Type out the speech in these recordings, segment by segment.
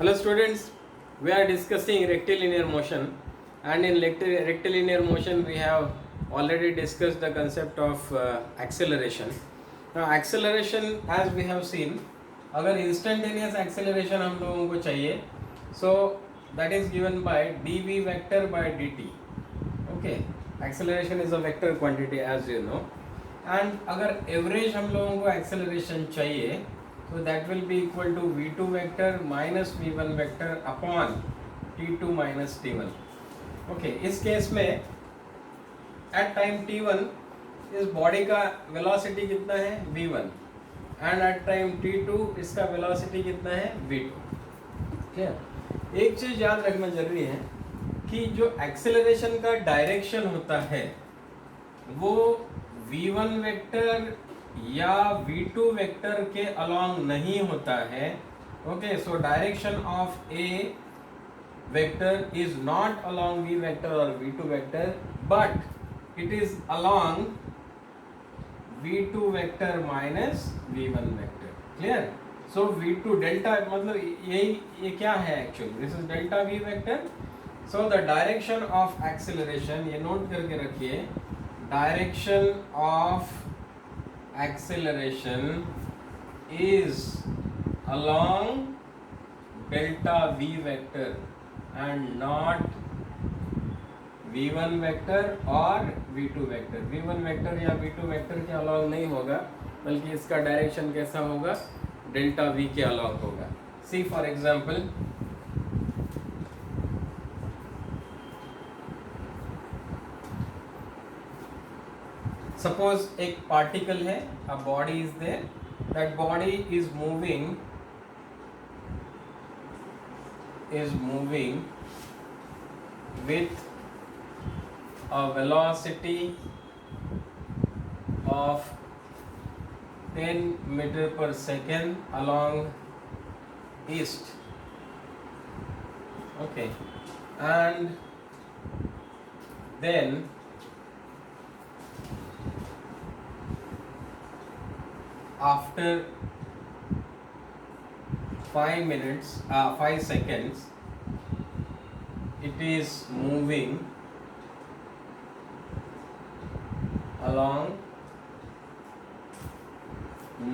Hello students, we are discussing rectilinear motion, and in rectilinear motion we have already discussed the concept of acceleration. Now acceleration, as we have seen, अगर instantaneous acceleration हम लोगों को चाहिए, so that is given by dv vector by dt. Okay, acceleration is a vector quantity as you know, and अगर average हम लोगों को acceleration चाहिए, so that will be equal to v2 vector minus v1 vector upon t2 minus t1. Okay, इस case में at time t1 इस body का velocity कितना है v1 and at time t2 इसका वेलोसिटी कितना है v2. क्लियर? एक चीज याद रखना जरूरी है कि जो एक्सेलरेशन का डायरेक्शन होता है वो v1 वेक्टर या v2 वेक्टर के अलोंग नहीं होता है. Okay, so direction of A vector is not along v vector और v2 vector, but it is along v2 vector minus v1 vector. Clear? So v2 delta मतलब ये क्या है actually, this is delta v vector. So the direction of acceleration, ये note करके रखिए, direction of acceleration is along delta v vector and not v1 vector और v2 vector. v1 vector या v2 vector के along नहीं होगा, बल्कि इसका डायरेक्शन कैसा होगा, डेल्टा v के along होगा. See for example, सपोज एक पार्टिकल है, a body is there, that body is moving with a velocity of 10 meter per second along east. Okay, and then after 5 seconds it is moving along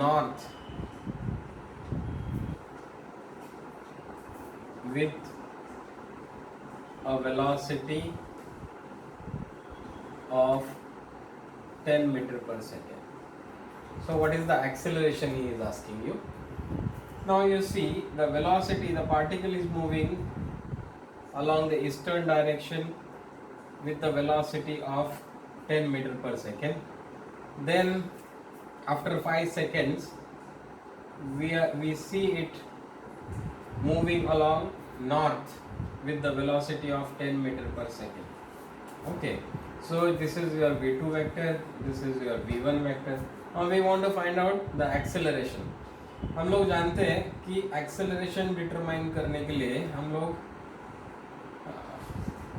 north with a velocity of 10 meter per second. So what is the acceleration he is asking you? Now you see the velocity, the particle is moving along the eastern direction with the velocity of 10 meter per second. Then after 5 seconds we see it moving along north with the velocity of 10 meter per second. Okay, so this is your v2 vector, this is your v1 vector. Now we want to find out the acceleration. हम लोग जानते हैं कि acceleration determine करने के लिए हम लोग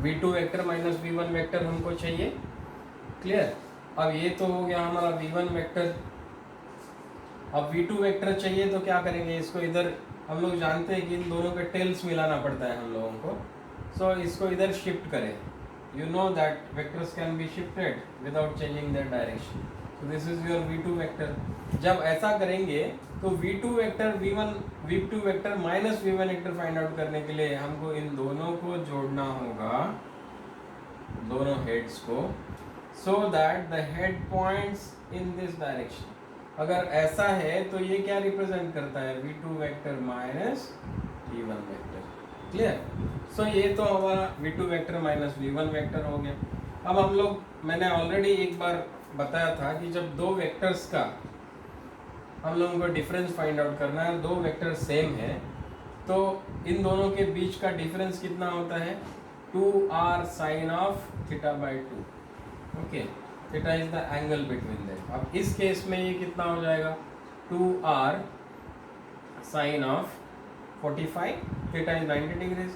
v2 vector minus v1 vector हमको चाहिए. क्लियर? अब ये तो हो गया हमारा v1 वेक्टर. अब v2 वेक्टर चाहिए तो क्या करेंगे, इसको इधर हम लोग जानते हैं कि इन दोनों के टेल्स मिलाना पड़ता है हम लोगों को. सो इसको इधर शिफ्ट करें. You know that vectors can be shifted without changing their direction. So this is your v2 vector. जब ऐसा करेंगे तो v2 vector v2 vector minus v1 vector find out करने के लिए हमको इन दोनों को जोड़ना होगा, दोनों हेड्स को, so that the head points in this direction. अगर ऐसा है तो ये क्या रिप्रेजेंट करता है, v2 vector minus v1 vector. Clear? So ये तो हमारा v2 vector minus v1 vector हो गया. अब हम लोग, मैंने ऑलरेडी एक बार बताया था कि जब दो वेक्टर्स का हम लोगों को डिफरेंस फाइंड आउट करना है, दो वेक्टर सेम है, तो इन दोनों के बीच का डिफरेंस कितना होता है, 2r sine of theta by 2. Okay, theta is the angle between them. अब इस केस में ये कितना हो जाएगा, 2r sine of 45, theta is 90 degrees,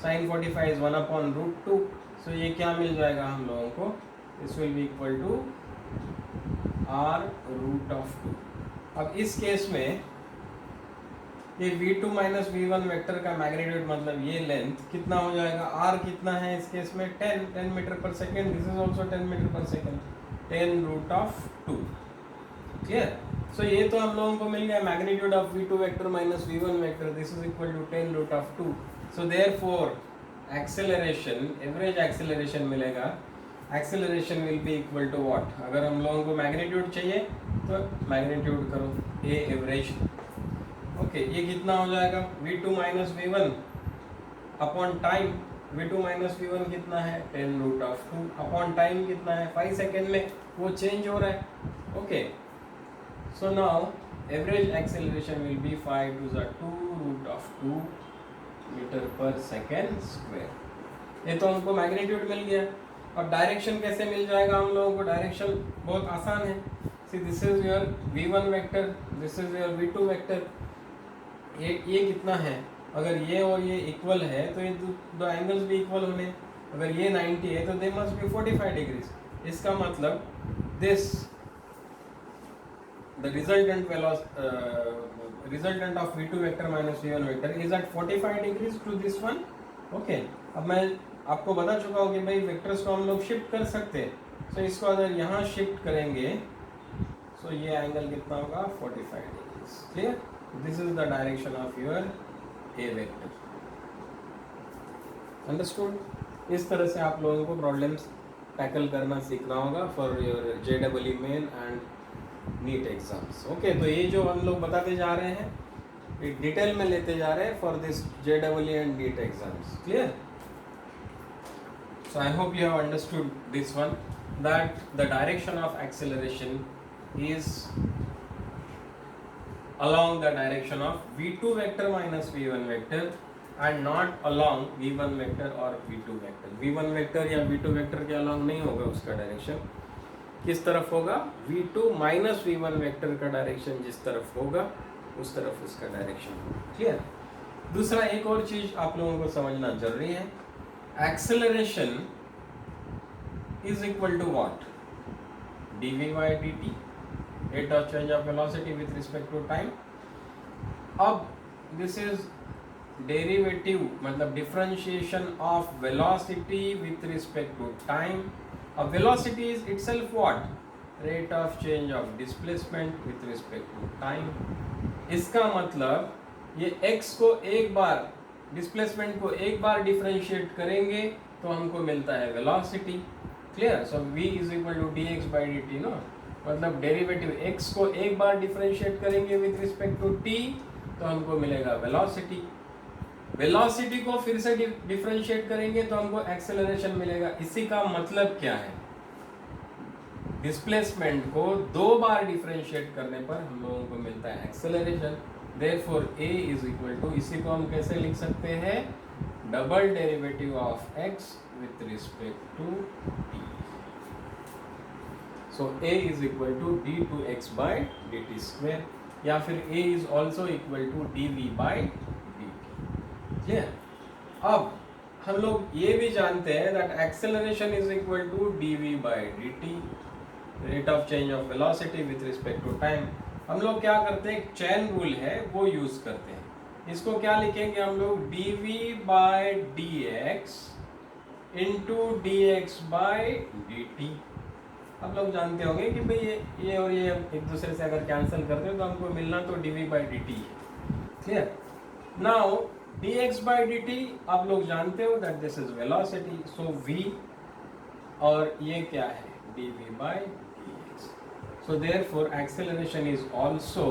sine 45 is 1/√2. So ये क्या मिल जाएगा हम लोगों को, this will be equal to r√2. अब इस केस में ये v2 माइनस v1 वेक्टर का मैग्नीट्यूड मतलब ये लेंथ कितना हो जाएगा, r कितना है इस केस में 10 metre per second, this is also 10 metre per second, 10 root of 2। Clear? So ये तो हम लोगों को मिल गया magnitude of v2 vector minus v1 vector, this is equal to 10 root of 2। So therefore acceleration, average acceleration मिलेगा, acceleration will be equal to what, अगर हम लोगों को मैग्नीट्यूड चाहिए तो मैग्नीट्यूड करो a एवरेज। ओके, ये कितना हो जाएगा v2 minus v1 upon time, v2 minus v1 कितना है 10 रूट ऑफ 2 अपॉन टाइम कितना है 5 सेकेंड में वो चेंज हो रहा है। Okay, so now average acceleration will be 5 to the 2 root of 2 metre per second square. ये तो हमको मैग्नीट्यूड मिल गया। अब डायरेक्शन कैसे मिल जाएगा हम लोगों को, डायरेक्शन बहुत आसान है। See this is your v1 vector, this is your v2 vector. ये कितना है, अगर ये और ये इक्वल है तो ये दो एंगल्स भी इक्वल होने, अगर ये 90 है तो दे मस्ट बी 45 डिग्रीज। इसका मतलब this the resultant of v2 vector minus v1 vector is at 45 degrees to this one. Okay, अब मैं आपको बता चुका हूँ कि भाई वेक्टर्स को हम लोग शिफ्ट कर सकते हैं। सो इसको अगर यहाँ शिफ्ट करेंगे सो ये एंगल कितना होगा 45 degrees. Clear? This is the direction of your A vector. Understood? इस तरह से आप लोगों को प्रॉब्लम्स टैकल करना सीखना होगा for your JEE main and NEET exams. Okay, तो ये जो हम लोग बताते जा रहे हैं ये डिटेल में लेते जा रहे हैं for this JEE and NEET exams. Clear? So I hope you have understood this one, that the direction of acceleration is along the direction of v2 vector minus v1 vector and not along v1 vector or v2 vector। v1 vector या v2 vector के along नहीं होगा उसका direction, किस तरफ होगा, v2 minus v1 vector का direction जिस तरफ होगा उस तरफ उसका डायरेक्शन होगा। क्लियर? दूसरा एक और चीज आप लोगों को समझना जरूरी है, acceleration is equal to what, dv by dt, rate of change of velocity with respect to time। अब this is derivative मतलब differentiation of velocity with respect to time। अब velocity is itself what, rate of change of displacement with respect to time। इसका मतलब ये x को एक बार, displacement को एक बार डिफरेंशिएट करेंगे तो हमको मिलता है velocity. Clear? So v is equal to dx by dt no, मतलब डेरिवेटिव x को एक बार डिफरेंशिएट करेंगे विद रिस्पेक्ट टू t तो हमको मिलेगा वेलोसिटी। वेलोसिटी को फिर से डिफरेंशिएट करेंगे तो हमको एक्सेलरेशन मिलेगा। इसी का मतलब क्या है, डिस्प्लेसमेंट को दो बार डिफरेंशिएट करने पर हम लोगों को मिलता है acceleration. Therefore a is equal to, इसी को हम कैसे लिख सकते हैं, double derivative of x with respect to t। So a is equal to d2x by dt square, या फिर a is also equal to dv by dt। Clear? अब हम लोग ये भी जानते हैं that acceleration is equal to dv by dt, rate of change of velocity with respect to time। हम लोग क्या करते हैं, एक चेन रूल है वो यूज करते हैं। इसको क्या लिखेंगे हम लोग, dv by dx into dx by dt। आप लोग जानते होंगे कि भाई ये और ये एक दूसरे से अगर कैंसिल करते हो तो हमको मिलना तो dv बाय dt है। Clear? Now dx by dt आप लोग जानते हो that this is velocity, so v और ये क्या है dv by dx। So therefore acceleration is also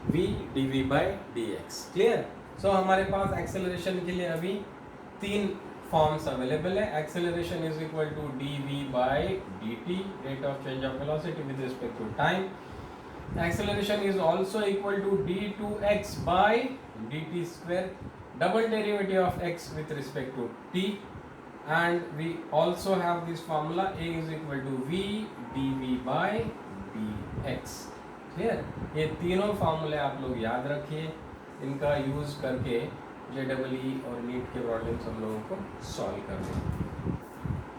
v dv by dx। Clear? So हमारे पास एक्सेलरेशन के लिए अभी तीन फॉर्म्स अवेलेबल है। Acceleration is equal to dv by dt, rate of change of velocity with respect to time. Acceleration is also equal to d2x by dt square, double derivative of x with respect to t। And we also have this formula, a is equal to v dv by dx। Clear? ये तीनों फार्मूले आप लोग याद रखिए, इनका use करके JEE और नीट के प्रॉब्लम्स हम लोगों को सॉल्व करने हैं।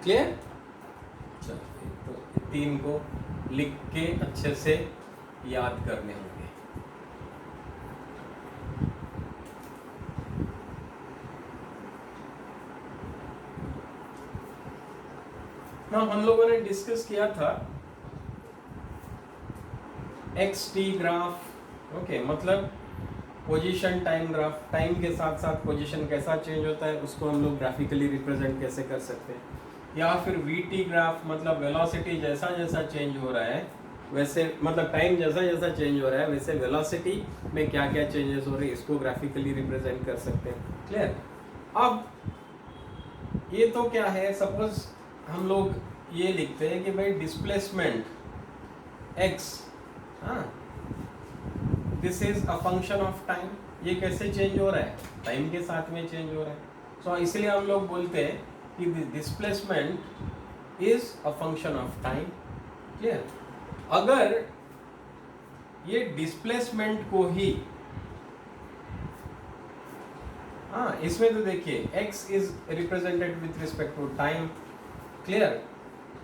क्लियर? चलिए, तो तीन को लिख के अच्छे से याद करने होंगे। ना हम लोगों ने डिस्कस किया था एक्स टी ग्राफ। ओके, मतलब पोजीशन टाइम ग्राफ, टाइम के साथ साथ पोजीशन कैसा चेंज होता है उसको हम लोग ग्राफिकली रिप्रेजेंट कैसे कर सकते हैं, या फिर वी टी ग्राफ, मतलब वेलोसिटी जैसा जैसा चेंज हो रहा है वैसे, मतलब टाइम जैसा जैसा चेंज हो रहा है वैसे वेलोसिटी में क्या क्या चेंजेस हो रहे हैं इसको ग्राफिकली रिप्रेजेंट कर सकते हैं। क्लियर? अब ये तो क्या है, सपोज हम लोग ये लिखते हैं कि भाई डिस्प्लेसमेंट x, हाँ, this is a function of time. ये कैसे चेंज हो रहा है? टाइम के साथ में चेंज हो रहा है। सो इसलिए हम लोग बोलते हैं कि displacement is a function of time. Clear? अगर ये डिस्प्लेसमेंट को ही, हाँ, इसमें तो देखिए x is represented with respect to time. Clear?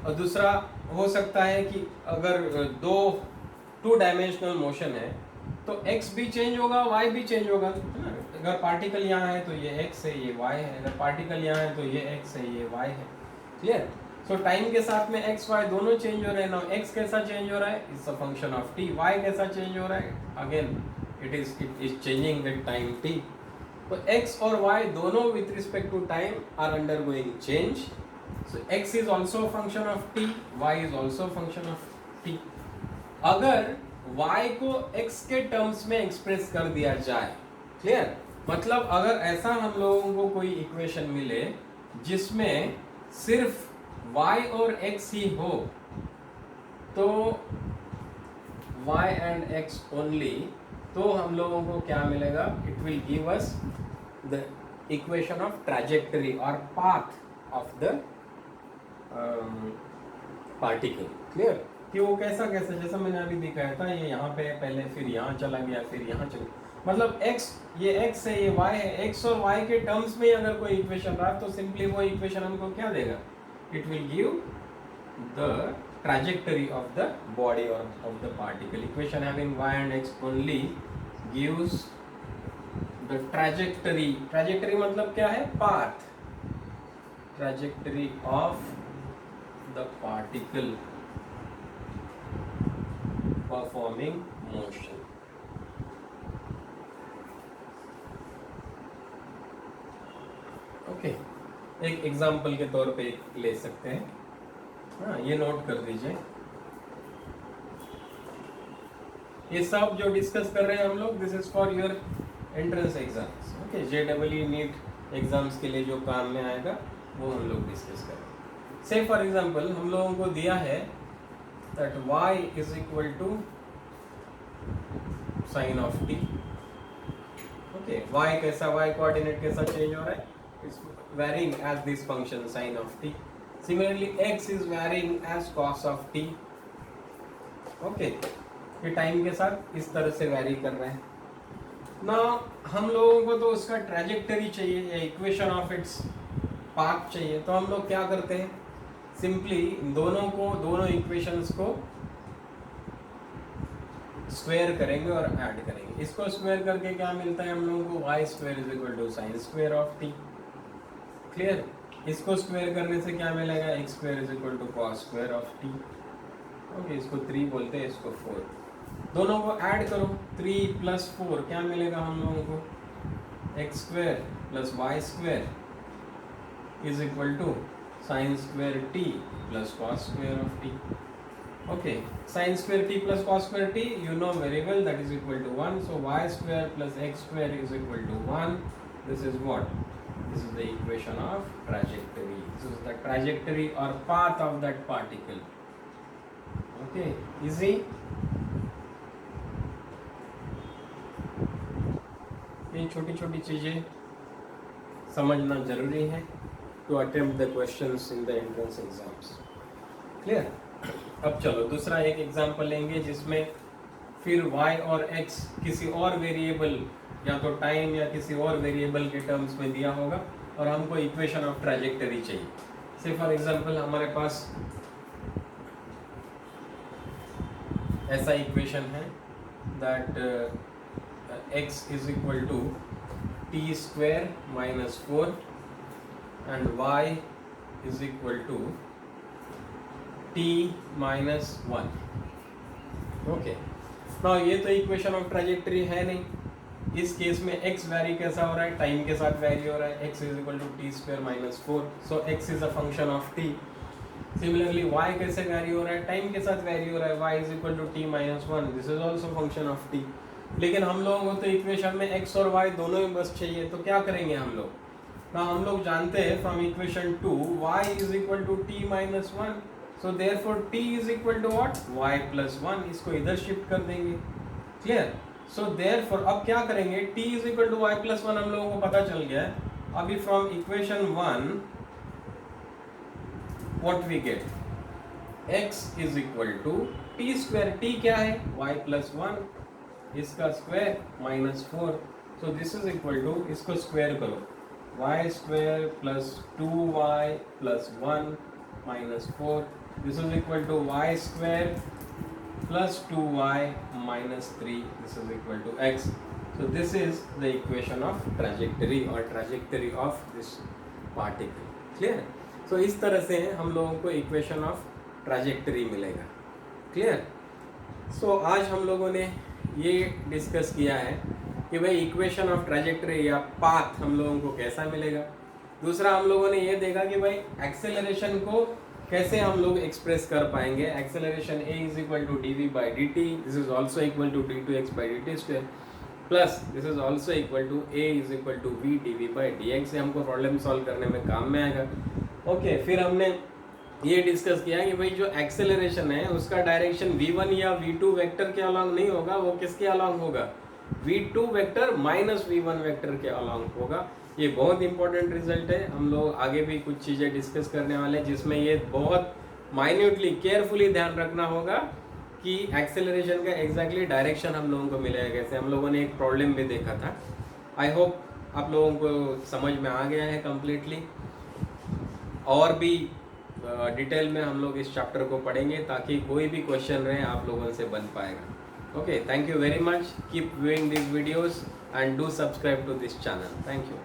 और दूसरा हो सकता है कि अगर टू डायमेंशनल मोशन है तो x भी चेंज होगा, y भी चेंज होगा। अगर पार्टिकल यहाँ है तो ये x है, ये y है। अगर पार्टिकल यहाँ है तो ये x है, ये y है। क्लियर? सो टाइम के साथ में x y दोनों चेंज हो रहे हैं ना। x कैसा चेंज हो रहा है? It's a function of t। y कैसा चेंज हो रहा है? Again it is changing with time t। तो x और y दोनों with respect to time are undergoing change. So x is also function of t, y is also function of t। अगर y को x के terms में express कर दिया जाए, क्लियर, मतलब अगर ऐसा हम लोगों को कोई इक्वेशन मिले जिसमें सिर्फ y और x ही हो, तो y एंड x ओनली, तो हम लोगों को क्या मिलेगा? It will give us the equation of trajectory और path of the particle. Clear? कि वो कैसा कैसा, जैसा मैंने अभी दिखाया था, ये यहाँ पे पहले, फिर यहाँ चला गया, फिर यहाँ चला, मतलब x, ये x है, ये y है, x और y के टर्म्स में अगर कोई इक्वेशन रहा तो सिंपली वो इक्वेशन हमको क्या देगा? It will give the trajectory of the body और of the particle. Equation having y and x only gives the trajectory। Trajectory मतलब क्या है? Path. Trajectory of the particle performing motion. Okay, एक example के तौर पे ले सकते हैं। हाँ, ये नोट कर दीजिए। ये सब जो डिस्कस कर रहे हैं हम लोग, this is for your entrance exams. Okay, JEE NEET exams के लिए जो काम में आएगा वो हम लोग डिस्कस करेंगे। से फॉर एग्जाम्पल हम लोगों को दिया है that y is equal to sin of t। okay, y कैसा, y कोऑर्डिनेट कैसा चेंज हो रहा है? It's varying as this function sin of t। Similarly x is varying as cos of t। okay, ये टाइम के साथ इस तरह से वैरी कर रहे हैं ना। हम लोगों को तो उसका ट्रैजेक्टरी चाहिए या इक्वेशन ऑफ इट्स पाथ चाहिए, तो हम लोग क्या करते हैं? सिंपली दोनों इक्वेशंस को स्क्वायर करेंगे और ऐड करेंगे। इसको स्क्वायर करके क्या मिलता है हम लोगों को? y square is equal to sine square of t। Clear? इसको स्क्वायर करने से क्या मिलेगा? x square is equal to cos square of t। Okay, इसको 3 बोलते हैं, इसको 4। दोनों को ऐड करो, 3 + 4 क्या मिलेगा हम लोगों को? x square plus y square is equal to sin square t plus cos square of t। okay, sin square t plus cos square t, you know very well, that is equal to 1। so y square plus x square is equal to 1। this is what? This is the equation of trajectory। this is the trajectory or path of that particle। okay, easy। ये छोटी छोटी चीजें समझना जरूरी है to attempt the questions in the entrance exams। clear? अब चलो दूसरा एक एग्जांपल लेंगे जिसमें फिर y और x किसी और वेरिएबल, या तो टाइम या किसी और वेरिएबल के टर्म्स में दिया होगा और हमको इक्वेशन ऑफ ट्रैजेक्टरी चाहिए। से फॉर एग्जांपल हमारे पास ऐसा इक्वेशन है that x is equal to t square minus 4 and y is equal to t minus 1. Okay, now ये तो इक्वेशन ऑफ ट्रैजेक्टरी है नहीं। इस केस में x वैरी कैसा हो रहा है, टाइम के साथ वैरी हो रहा है, x is equal to t square minus 4, so x is a function of t। Similarly y कैसे वैरी हो रहा है, टाइम के साथ वैरी हो रहा है, y is equal to t minus 1, this is also function of t। लेकिन हम लोगों को तो इक्वेशन में x और y दोनों ही बस चाहिए, तो क्या करेंगे हम लोग ना, हम लोग जानते हैं from equation 2 y is equal to t minus 1, so therefore t is equal to what, y plus 1, इसको इधर शिफ्ट कर देंगे। क्लियर? सो देयरफॉर अब क्या करेंगे, t is equal to y plus 1 हम लोगों को पता चल गया है। अभी from equation 1 what we get, x is equal to t square, t क्या है, y प्लस 1, इसका square minus 4, so this is equal to, इसको स्क्वायर करो, y square plus 2y plus 1 minus 4, this is equal to y square plus 2y minus 3, this is equal to x। so this is the equation of trajectory or trajectory of this particle. clear? so इस तरह से हम लोगों को equation of trajectory मिलेगा। clear? so आज हम लोगों ने ये डिस्कस किया है कि भाई इक्वेशन ऑफ ट्रैजेक्टरी या पाथ हम लोगों को कैसा मिलेगा। दूसरा हम लोगों ने ये देखा कि भाई एक्सेलरेशन को कैसे हम लोग एक्सप्रेस कर पाएंगे, acceleration a is equal to d v by d t, this is also equal to d two x by d t square, plus this is also equal to a is equal to v d v by d x, से हमको problem solve करने में काम में आएगा। Okay, फिर हमने ये डिस्कस किया कि भाई जो एक्सेलरेशन है उसका डायरेक्शन v1 या v2 वेक्टर के अलॉन्ग नहीं होगा, वो किसके अलॉन्ग होगा, v2 vector minus v1 vector के अलॉन्ग होगा। ये बहुत इंपॉर्टेंट रिजल्ट है, हम लोग आगे भी कुछ चीज़ें डिस्कस करने वाले हैं जिसमें ये बहुत माइन्यूटली केयरफुली ध्यान रखना होगा कि एक्सेलरेशन का एग्जैक्टली डायरेक्शन हम लोगों को मिलेगा कैसे। हम लोगों ने एक प्रॉब्लम भी देखा था, आई होप आप लोगों को समझ में आ गया है कम्प्लीटली। और भी डिटेल में हम लोग इस चैप्टर को पढ़ेंगे ताकि कोई भी क्वेश्चन रहे आप लोगों से बन पाएगा। Okay, thank you very much, keep viewing this videos and do subscribe to this channel. Thank you.